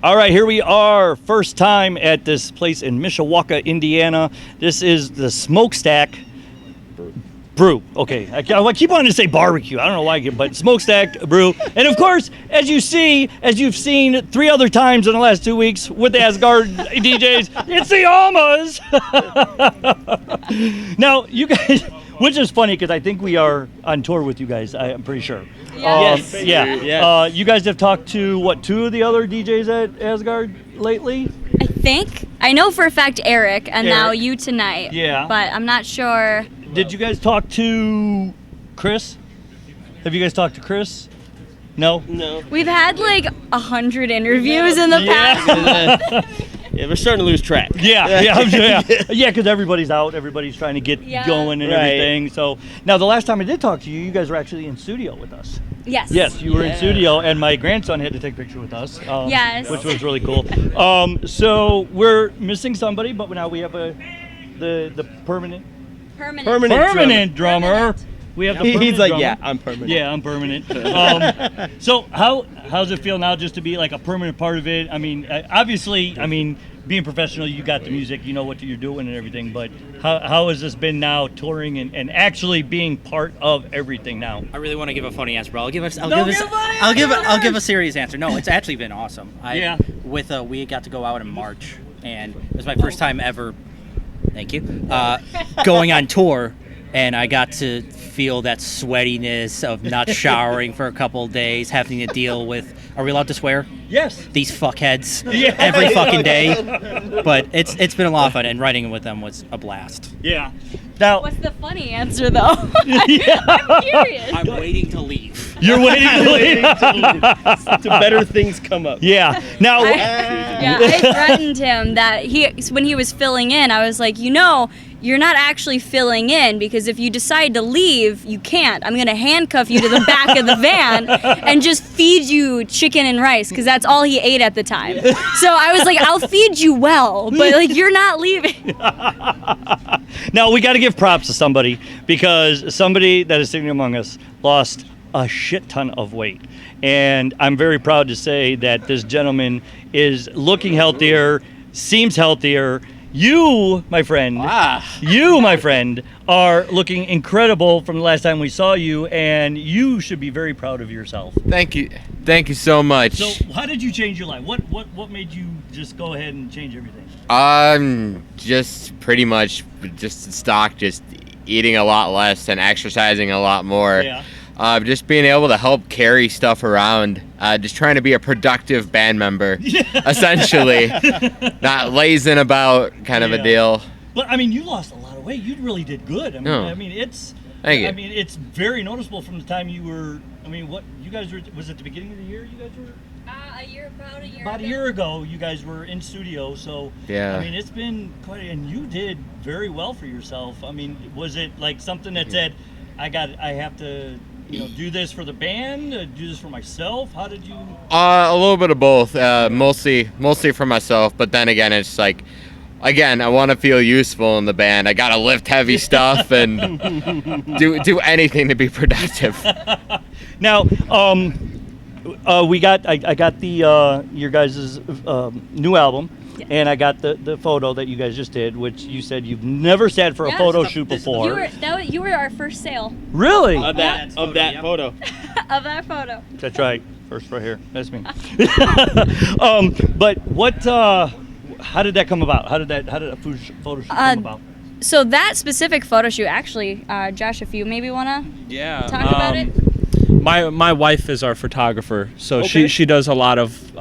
All right, here we are. First time at this place in Mishawaka, Indiana. This is the Smokestack Brew. Okay, I keep wanting to say barbecue. I don't know why, but Smokestack Brew. And of course, as you've seen 3 other times in the last 2 weeks with the Asgard DJs, it's the Almas. Now, you guys, which is funny because I think we are on tour with you guys. I'm pretty sure. Yes. Yeah. You guys have talked to 2 of the other DJs at Asgard lately? I think. I know for a fact Eric, and now you tonight. Yeah. But I'm not sure. Did you guys talk to Chris? Have you guys talked to Chris? No? No. We've had like 100 interviews in the past. Yeah, we're starting to lose track. Yeah, because everybody's out. Everybody's trying to get going and everything. So now the last time I did talk to you, you guys were actually in studio with us. Yes. Yes, you were in studio, and my grandson had to take a picture with us. Yes. Which was really cool. So we're missing somebody, but now we have the permanent drummer. We have the permanent He's like, drummer. yeah, I'm permanent. Yeah, I'm permanent. So how's it feel now just to be like a permanent part of it? I mean, obviously, being professional, you got the music, you know what you're doing and everything, but how has this been now touring and actually being part of everything now? I really want to give a funny answer, bro. I'll give a serious answer. No, it's actually been awesome. We got to go out in March, and it was my first time ever. Thank you. Going on tour, and I got to feel that sweatiness of not showering for a couple of days, having to deal with. Are we allowed to swear? Yes. These fuckheads every fucking day. But it's been a lot of fun, and writing with them was a blast. Yeah. Now, what's the funny answer though? I'm curious. I'm waiting to leave. You're waiting to leave. To better things come up. Yeah. Now. I threatened him that when he was filling in, I was like, you're not actually filling in because if you decide to leave, you can't. I'm going to handcuff you to the back of the van and just feed you chicken and rice because that's all he ate at the time. So I was like, I'll feed you well, but like you're not leaving. Now we got to give props to somebody because somebody that is sitting among us lost a shit ton of weight. And I'm very proud to say that this gentleman is looking healthier, seems healthier. You, my friend, are looking incredible from the last time we saw you, and you should be very proud of yourself. Thank you so much. So, how did you change your life? What made you just go ahead and change everything? Just pretty much just stock, just eating a lot less and exercising a lot more. Yeah. Just being able to help carry stuff around, just trying to be a productive band member, essentially, not lazing about kind of a deal. But you lost a lot of weight. You really did good. It's very noticeable from the time you were. What you guys were? Was it the beginning of the year? You guys were. About a year ago, you guys were in studio. So yeah. It's been quite, and you did very well for yourself. Was it like something that said, I have to. Do this for the band, do this for myself? How did you? A little bit of both. Mostly for myself. But then again, it's like, I want to feel useful in the band. I gotta lift heavy stuff and do anything to be productive. Now, I got the your guys' new album. And I got the photo that you guys just did, which you said you've never sat for a photo shoot before. You were our first sale. Really? Of that photo. Of that photo. That's right. First right here. That's me. But what? How did that come about? How did a photo shoot come about? So that specific photo shoot, actually, Josh, if you maybe wanna talk about it. My wife is our photographer, so she does a lot of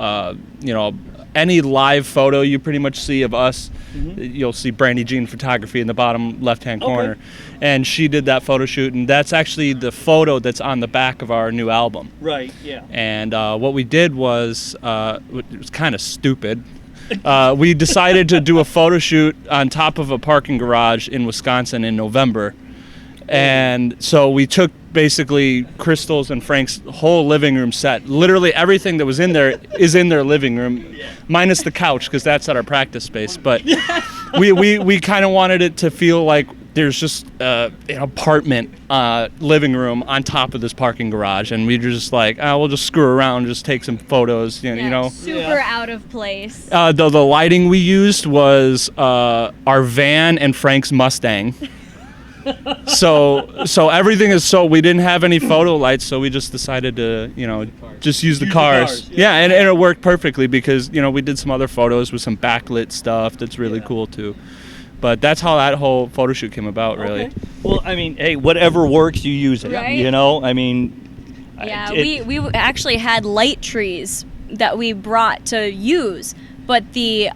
any live photo you pretty much see of us, you'll see Brandy Jean Photography in the bottom left-hand corner. And she did that photo shoot, and that's actually the photo that's on the back of our new album. Right, yeah. And what we did was, it was kind of stupid. We decided to do a photo shoot on top of a parking garage in Wisconsin in November. And so we took basically Crystal's and Frank's whole living room set. Literally everything that was in there is in their living room, minus the couch because that's at our practice space. But we kind of wanted it to feel like there's just an apartment living room on top of this parking garage, and we were just like, we'll just screw around, just take some photos, you know. Super out of place. The lighting we used was our van and Frank's Mustang. So everything is we didn't have any photo lights, so we just decided to, just use the cars. Yeah, and it worked perfectly because, we did some other photos with some backlit stuff that's really cool too. But that's how that whole photo shoot came about, really. Okay. Well, I mean, hey, whatever works, you use it. Right? I mean. Yeah, we actually had light trees that we brought to use, but the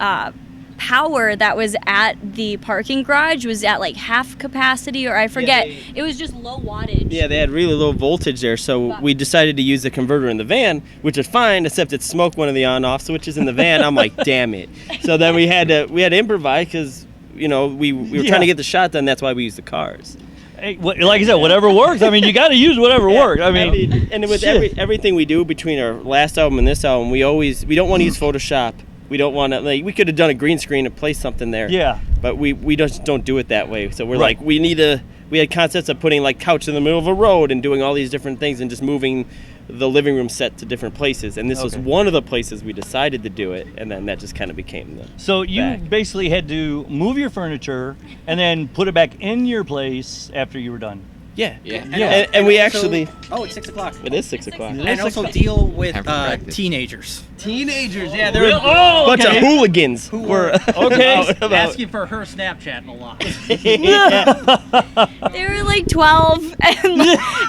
power that was at the parking garage was at like half capacity, or I forget. It was just low wattage. Yeah, they had really low voltage there, so we decided to use the converter in the van, which is fine, except it smoked one of the on-off switches in the van. I'm like, damn it. So then we had to improvise because, we were trying to get the shot done. That's why we used the cars. Hey, like I said, whatever works. I mean, you got to use whatever works. I mean, and with everything we do between our last album and this album, we don't want to use Photoshop. We don't want to, we could have done a green screen and placed something there. Yeah. But we just don't do it that way. So we're like, we had concepts of putting like couch in the middle of a road and doing all these different things and just moving the living room set to different places. And this was one of the places we decided to do it. And then that just kind of became the So you basically had to move your furniture and then put it back in your place after you were done. Yeah. And we actually... Oh, it's 6 o'clock. It is 6 o'clock. And also deal with teenagers. Teenagers, yeah. They're a bunch of hooligans. Who were asking for her Snapchat a lot. They were like 12, and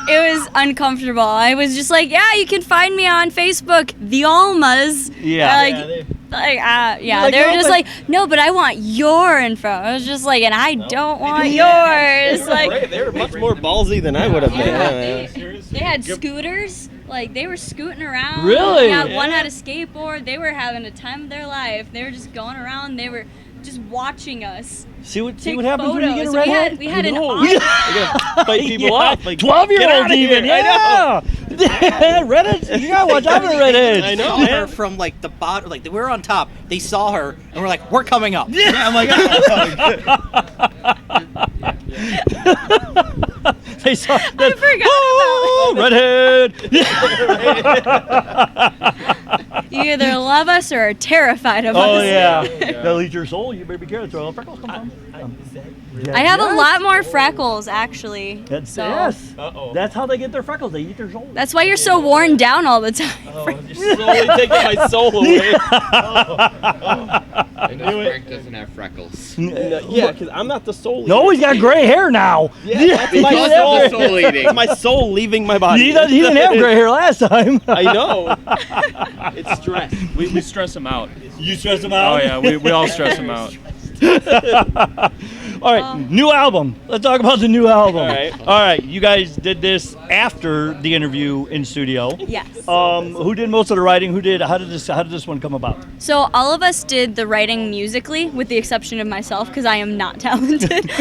it was uncomfortable. I was just like, yeah, you can find me on Facebook, the Almas. Yeah. They were just like, no, but I want your info. I was just like, and I don't want yours. They were much more ballsy than I would have been. They had scooters. Like, they were scooting around. Really? Yeah, one had a skateboard. They were having a time of their life. They were just going around. They were just watching us. See what take happens photos. when you get a redhead? We had an Fight people off. Like, 12-year-olds even. Yeah. Redheads. You gotta watch out for redheads. I know. Her from like the bottom, like we were on top. They saw her and we're like, we're coming up. Yeah, I'm like, They saw that. I forgot Redhead. You either love us or are terrified of us. Oh yeah. They'll eat your soul. You better be careful. That's where all the freckles come from. I have a lot more freckles, actually. Yes. That's how they get their freckles. They eat their soul. That's why you're so worn down all the time. you're slowly taking my soul away. I know Frank doesn't have freckles. Yeah, because I'm not the soul eater. No, he's got gray hair now. Yeah, that's my Because of the soul eating. It's my soul leaving my body. He didn't have gray hair last time. I know. It's stress. We stress him out. You stress him out? Oh, yeah, we all stress him out. All right, new album. Let's talk about the new album. All right. You guys did this after the interview in studio. Yes. Who did most of the writing? How did this one come about? So all of us did the writing musically, with the exception of myself, because I am not talented.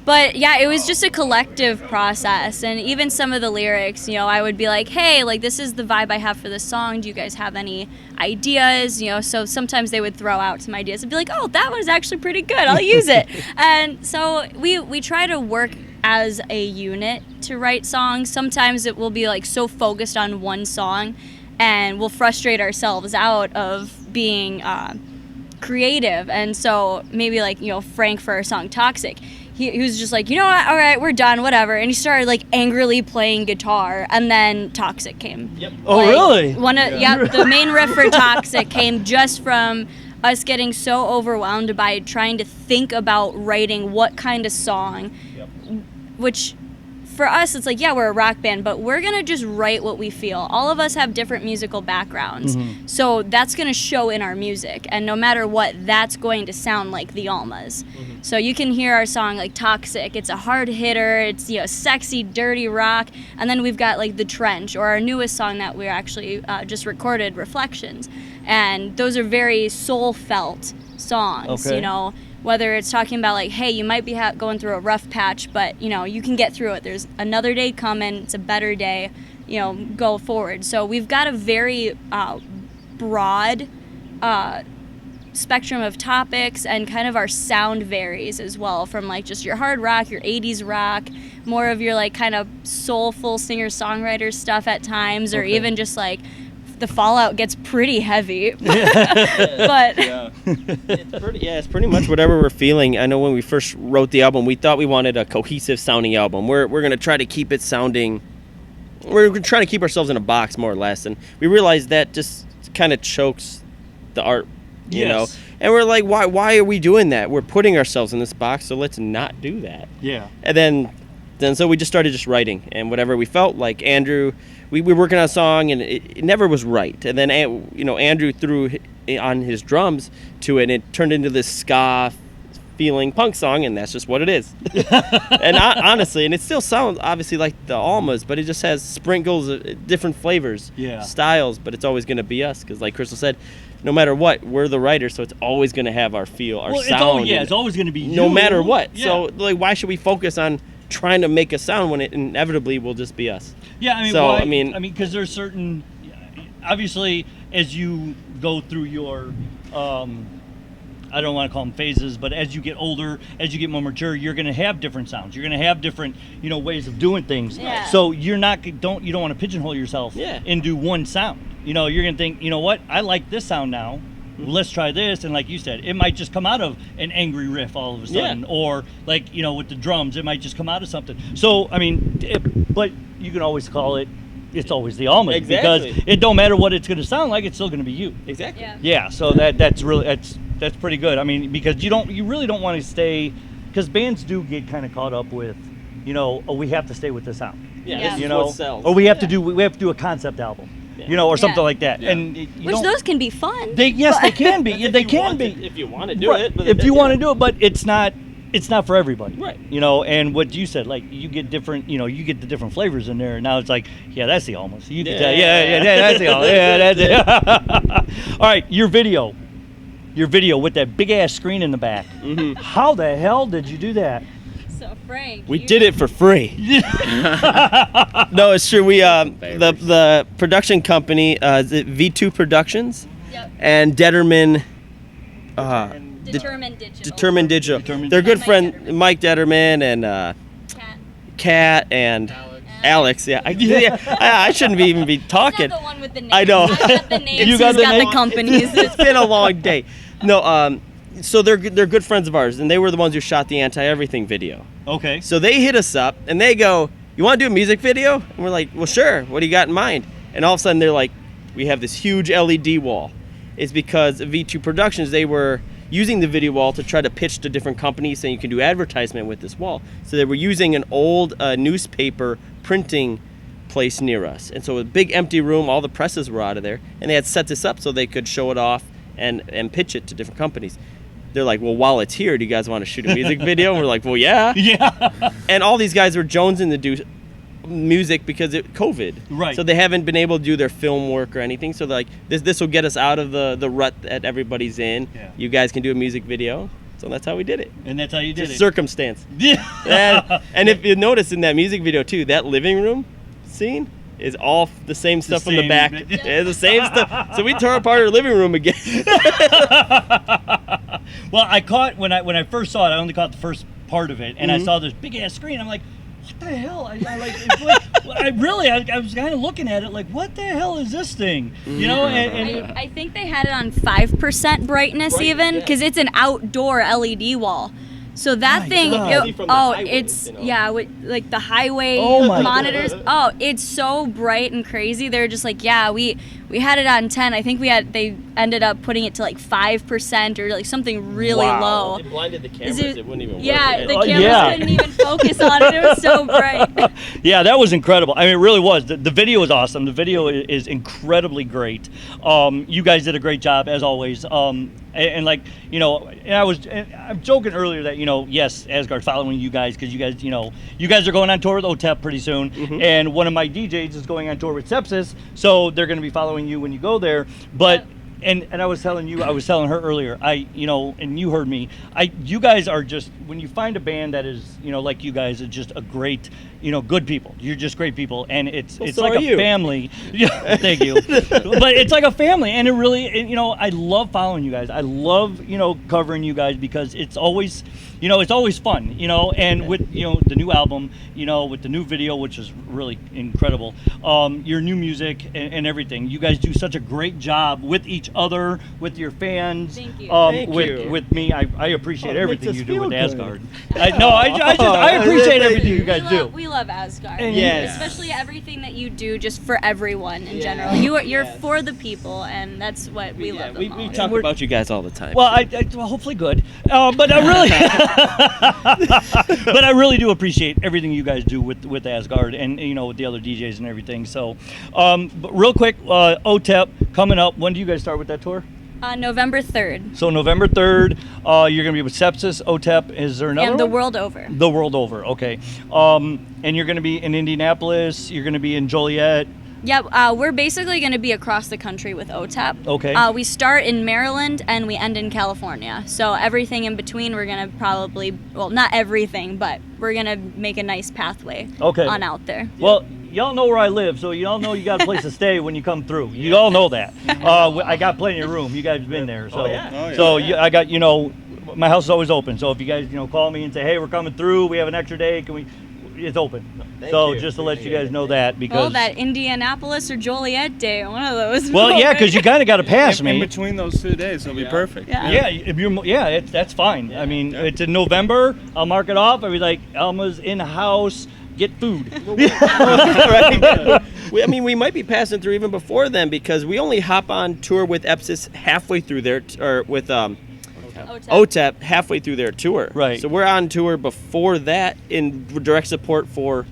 But yeah, it was just a collective process, and even some of the lyrics, I would be like, hey, like, this is the vibe I have for this song. Do you guys have any ideas? So sometimes they would throw out some ideas and be like, oh, that one's actually pretty good. I'll use it. And so we try to work as a unit to write songs. Sometimes it will be like so focused on one song, and we'll frustrate ourselves out of being creative. And so maybe like, Frank for our song Toxic, he was just like, you know what, all right, we're done, whatever. And he started like angrily playing guitar, and then Toxic came. Yep. Oh, Like, really? The main riff for Toxic came just from us getting so overwhelmed by trying to think about writing what kind of song, which for us, it's like, yeah, we're a rock band, but we're going to just write what we feel. All of us have different musical backgrounds, so that's going to show in our music, and no matter what, that's going to sound like the Almas. So you can hear our song like Toxic. It's a hard hitter. It's sexy, dirty rock, and then we've got like The Trench, or our newest song that we actually just recorded, Reflections, and those are very soul-felt songs. Okay. Whether it's talking about like, hey, you might be going through a rough patch, but you can get through it. There's another day coming. It's a better day. Go forward. So we've got a very broad spectrum of topics, and kind of our sound varies as well, from like just your hard rock, your 80s rock, more of your like kind of soulful singer-songwriter stuff at times, or even just like the fallout gets pretty heavy. But it's pretty much whatever we're feeling. I know when we first wrote the album, we thought we wanted a cohesive sounding album. We're going to try to keep it sounding, we're trying to keep ourselves in a box more or less, and we realized that just kind of chokes the art, you know. And we're like, why are we doing that? We're putting ourselves in this box, so let's not do that. Yeah. And then so we just started just writing, and whatever we felt like. Andrew, we were working on a song, and it never was right. And then, you know, Andrew threw on his drums to it, and it turned into this ska feeling punk song, and that's just what it is. And honestly, and it still sounds obviously like the Almas, but it just has sprinkles of different flavors, styles, but it's always going to be us, because like Crystal said, no matter what, we're the writers, so it's always going to have our feel, our sound. It's always going to be you. No matter what. So like, why should we focus on trying to make a sound when it inevitably will just be us? Yeah, I mean, so, I mean, because there's certain, obviously, as you go through your, I don't want to call them phases, but as you get older, as you get more mature, you're going to have different sounds. You're going to have different, you know, ways of doing things. Yeah. So you don't want to pigeonhole yourself into one sound. You know, you're going to think, you know what, I like this sound now. Let's try this. And like you said, it might just come out of an angry riff all of a sudden, or like, you know, with the drums, it might just come out of something. So, I mean, but you can always call it, it's always the Almas, because it don't matter what it's going to sound like, it's still going to be you. Exactly. Yeah. So that's really, that's pretty good. I mean, because you really don't want to stay, because bands do get kind of caught up with, you know, oh, we have to stay with this sound. Yeah. You know, what sells. or we have to do a concept album. You know, or something like that, and which those can be fun. They can be. They can be if you want to do it. If you want to do it, but it's not for everybody. Right. You know, and what you said, like you get different. You know, you get the different flavors in there. And now it's like, that's the Almas. You can tell, that's the Almas. Yeah, that's it. All right, your video with that big ass screen in the back. Mm-hmm. How the hell did you do that? So Frank, we did it for free. No, it's true. We the production company is it V2 Productions, and Detterman. Determined Digital. They're good friend Mike Detterman and Kat and Alex. Yeah, I shouldn't even be talking. Not the one with the names. I know. I got the names. You got the companies. It's been a long day. No, so they're good friends of ours, and they were the ones who shot the Anti-Everything video. Okay. So they hit us up, and they go, "You want to do a music video?" And we're like, "Well, sure. What do you got in mind?" And all of a sudden, they're like, "We have this huge LED wall." It's because of V2 Productions, they were using the video wall to try to pitch to different companies saying you can do advertisement with this wall. So they were using an old newspaper printing place near us. And so a big empty room, all the presses were out of there, and they had set this up so they could show it off and pitch it to different companies. They're like, "Well, while it's here, do you guys want to shoot a music video?" And we're like, "Well, yeah." Yeah. And all these guys were jonesing to do music because of COVID. Right. So they haven't been able to do their film work or anything. So they're like, this will get us out of the rut that everybody's in. Yeah. You guys can do a music video. So that's how we did it. And that's how you did it. Circumstance. Yeah. And if you notice in that music video too, that living room scene is all the same stuff from the back. Yeah, the same stuff. So we tore apart our living room again. Well, I caught when I first saw it. I only caught the first part of it, and I saw this big ass screen. I'm like, what the hell? I was kind of looking at it like, what the hell is this thing? You know, I think they had it on 5% brightness even, because it's an outdoor LED wall. So that thing, it's with, like the highway monitors. God. It's so bright and crazy. They're just like, we had it on 10. I think they ended up putting it to like 5% or like something really low. It blinded the cameras. It wouldn't even work. Yeah, the cameras couldn't even focus on it. It was so bright. Yeah, that was incredible. I mean, it really was. The video is awesome. The video is incredibly great. You guys did a great job as always. And like, you know, I'm joking earlier that, you know, yes, Asgard following you guys because you guys are going on tour with OTEP pretty soon, and one of my DJs is going on tour with Sepsis, so they're going to be following you when you go there. But And I was telling her earlier, and you heard me. You guys are just, when you find a band that is, like you guys, are just a great, good people. You're just great people, and it's so like are a you. family. Yeah, thank you. But it's like a family, and it really, I love following you guys. I love, covering you guys because it's always, it's always fun, and with, the new album, with the new video, which is really incredible, your new music and everything. You guys do such a great job with each other, with your fans. Thank you. Thank you. With me. I appreciate everything you do with good. Asgard. I appreciate everything you guys do. We love Asgard. And Yes. Especially everything that you do just for everyone in general. You're for the people, and that's what we love the We most. talk about you guys all the time. Well, well, hopefully good, but I really, but I really do appreciate everything you guys do with Asgard and with the other DJs and everything. So, but real quick, OTEP coming up. When do you guys start with that tour? November 3rd. So November 3rd, you're gonna be with Sepsis, OTEP. Is there another And the one? world over. The world over. Okay. And you're gonna be in Indianapolis. You're gonna be in Joliet. Yep, we're basically going to be across the country with OTEP. Okay. We start in Maryland and we end in California. So everything in between, we're going to probably, well, not everything, but we're going to make a nice pathway on out there. Well, y'all know where I live, so y'all know you got a place to stay when you come through. You all know that. I got plenty of room. You guys have been there. So, I got, my house is always open. So if you guys, call me and say, hey, we're coming through, we have an extra day, it's open. Just to let you guys know that, because Well, that Indianapolis or Joliet day, one of those. well, yeah, because you kind of got to pass me. In between those 2 days, it'll be perfect. Yeah. That's fine. I mean, it's in November. I'll mark it off. I'll be like, Alma's in house. Get food. Right? We might be passing through even before then, because we only hop on tour with Epsis halfway through their or with OTEP halfway through their tour. Right. So we're on tour before that in direct support for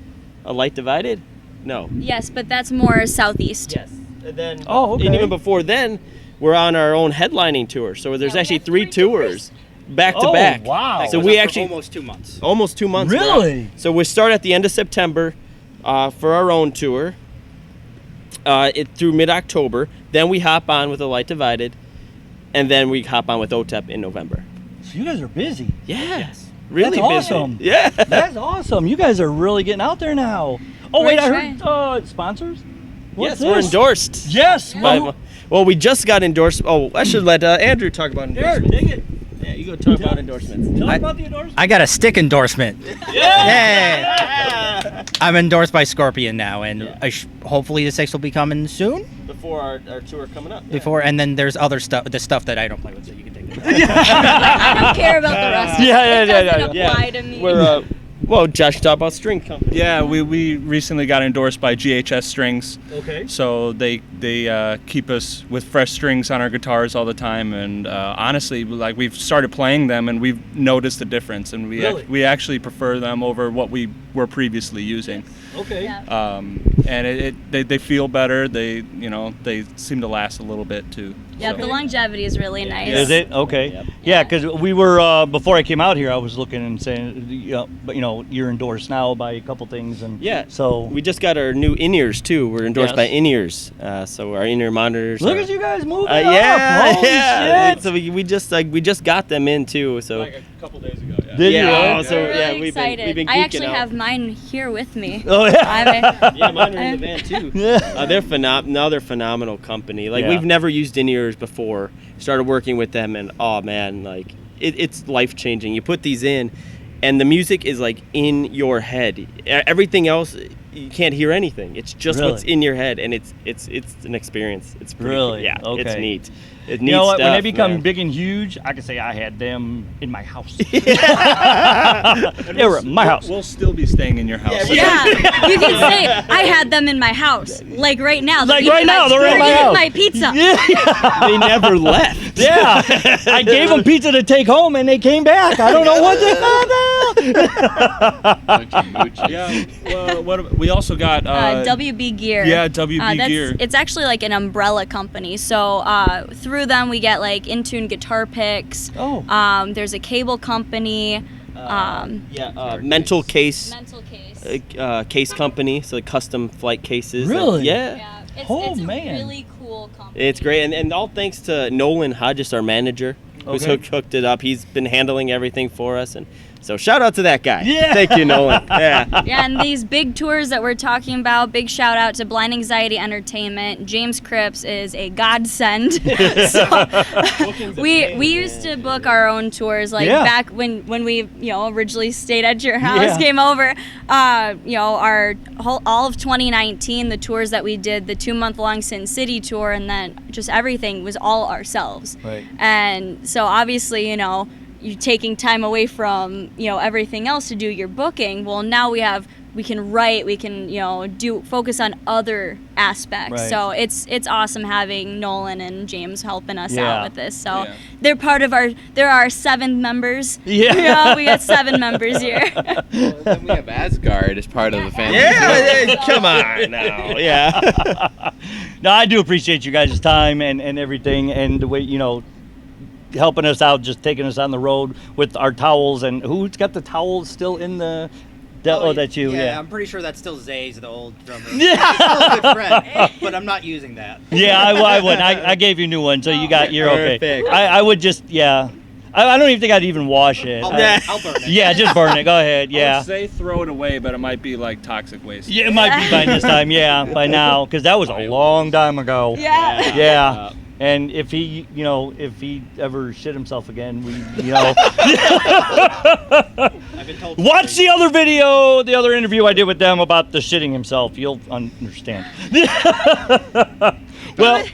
A Light Divided? No. Yes, but that's more southeast. Yes. And then okay. And even before then, we're on our own headlining tour. So there's we actually have 3 tours back to back. Wow. So we actually almost 2 months. almost 2 months. Really? So we start at the end of September for our own tour. Through mid-October. Then we hop on with A Light Divided. And then we hop on with OTEP in November. So you guys are busy. Yeah. Yes. Really That's busy. awesome. Yeah. That's awesome. You guys are really getting out there now. Oh, We're wait, I trying. heard sponsors? What's Yes, we're this? endorsed. Yes. Well, we just got endorsed. Oh, I should let Andrew talk about There, endorsements. dig it. Yeah, you go talk about endorsements. Tell us about the endorsement. I got a stick endorsement. Yeah. I'm endorsed by Scorpion now, and hopefully the 6 will be coming soon. Before our tour coming up. Before, and then there's other stuff, the stuff that I don't play with, so you can take it. I don't care about the rest of it. It doesn't apply to me. We're well, Josh talked about string company. Yeah, we recently got endorsed by Ghs Strings. Okay. So they keep us with fresh strings on our guitars all the time, and honestly, like, we've started playing them and we've noticed the difference, and we actually prefer them over what we were previously using. Okay. Yeah. And they feel better. They seem to last a little bit too. Yeah, So. the longevity is really nice. Is it? Okay. Yep. Yeah, because we were, before I came out here, I was looking and saying, but you're endorsed now by a couple things. And Yeah. so. We just got our new in-ears too. We're endorsed Yes. by in-ears. So our in-ear monitors. Look are- at you guys moving up. Yeah, Holy yeah. shit. So we just got them in too. So Like a couple days ago. Yeah. Did you? yeah. really? So We're really yeah, we've excited. been I geeking actually out. have mine here with me. Oh, yeah. Yeah, mine are in the van too. Yeah. They're another phenomenal company. Like, Yeah. we've never used in-ears before. Started working with them, and oh man, like it's life changing. You put these in, and the music is like in your head. Everything else, you can't hear anything. It's just Really? what's in your head, and it's an experience. It's pretty Really? Yeah, Okay. it's neat. It's You neat know what? When they stuff, become man. big and huge, I can say I had them in my house. They were at my house. We'll still be staying in your house. Yeah, you can say I had them in my house, like right now. Like right now, they're in my eating house. my pizza. Yeah. They never left. Yeah. I gave them pizza to take home, and they came back. I don't know what they Yeah. Well, we also got WB Gear. Yeah, WB Gear. It's actually like an umbrella company. So through them, we get like in-tune guitar picks. Oh. There's a cable company. Mental case. Mental case. Case company, so custom flight cases. Really? Yeah. Yeah, Oh, it's man. a really cool whole company. It's great, and all thanks to Nolan Hodges, our manager, who's hooked it up. He's been handling everything for us, and so shout out to that guy. Yeah. Thank you, Nolan. Yeah. Yeah, and these big tours that we're talking about, big shout out to Blind Anxiety Entertainment. James Cripps is a godsend. So, we used to book our own tours, like back when we originally stayed at your house, came over. Our all of 2019, the tours that we did, the 2-month-long Sin City tour, and then just everything was all ourselves. Right. And so obviously, you're taking time away from everything else to do your booking. Well, now we can write, we can focus on other aspects. Right. So it's awesome having Nolan and James helping us out with this. So they're part of there are 7 members. Yeah. We got 7 members here. Well, then we have Asgard as part of the family. Yeah, come on now. Yeah. No, I do appreciate you guys' time and everything, and the way helping us out, just taking us on the road with our towels. And who's got the towels still in the? That's you. Yeah, I'm pretty sure that's still Zay's, the old drummer. Yeah. He's still a good friend, but I'm not using that. Yeah, I would. I gave you new ones, so you're okay. Perfect. I would just I don't even think I'd even wash it. I'll burn it. Yeah, just burn it. Go ahead. Yeah. I would say throw it away, but it might be like toxic waste. Yeah, it might be by this time. Yeah, by now, because that was a long time ago. Yeah. Yeah. And if he ever shit himself again, I've been told. watch the other interview I did with them about the shitting himself. You'll understand. Well,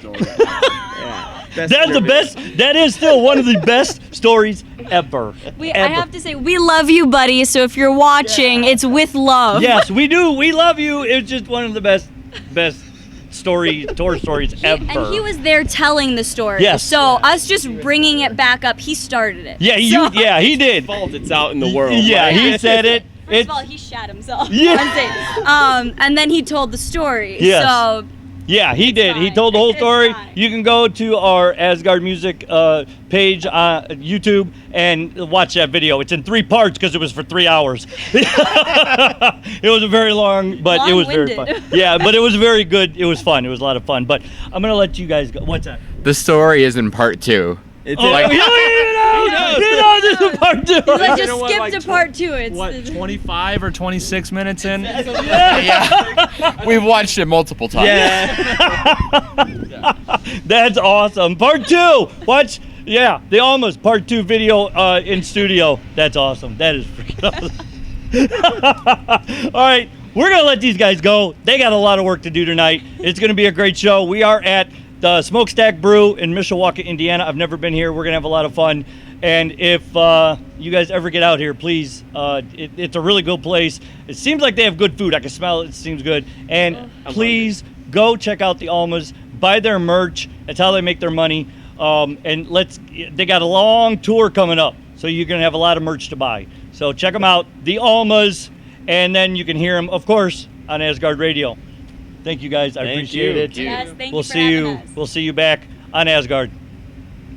that's the best. That is still one of the best stories ever. I have to say, we love you, buddy. So if you're watching, it's with love. Yes, we do. We love you. It's just one of the best tour stories ever. And he was there telling the story. Yes. So us just bringing it back up, he started it. Yeah, he did. It's out in the world. Yeah, right? he said it. First of all, he shat himself. Yeah. on stage. And then he told the story. Yes. So Yeah, he did. He told the whole story. You can go to our Asgard Music page on YouTube and watch that video. It's in 3 parts because it was for 3 hours. It was a very long, but it was very fun. Yeah, but it was very good. It was fun. It was a lot of fun. But I'm going to let you guys go. What's that? The story is in part 2. He knows it's a part 2. he's like, just skip to part 2. It's 25 or 26 minutes in? Yeah. We've watched it multiple times. Yeah. That's awesome. Part 2. Watch. Yeah, the Almas part 2 video in studio. That's awesome. That is freaking awesome. All right, we're going to let these guys go. They got a lot of work to do tonight. It's going to be a great show. We are at the Smokestack Brew in Mishawaka, Indiana. I've never been here. We're going to have a lot of fun. And if you guys ever get out here, please, it's a really good place. It seems like they have good food. I can smell it. It seems good. And please go check out the Almas. Buy their merch. That's how they make their money. And they got a long tour coming up. So you're going to have a lot of merch to buy. So check them out, the Almas. And then you can hear them, of course, on Asgard Radio. Thank you guys. I appreciate it. Yes, thank We'll you for see having you. us. We'll see you back on Asgard.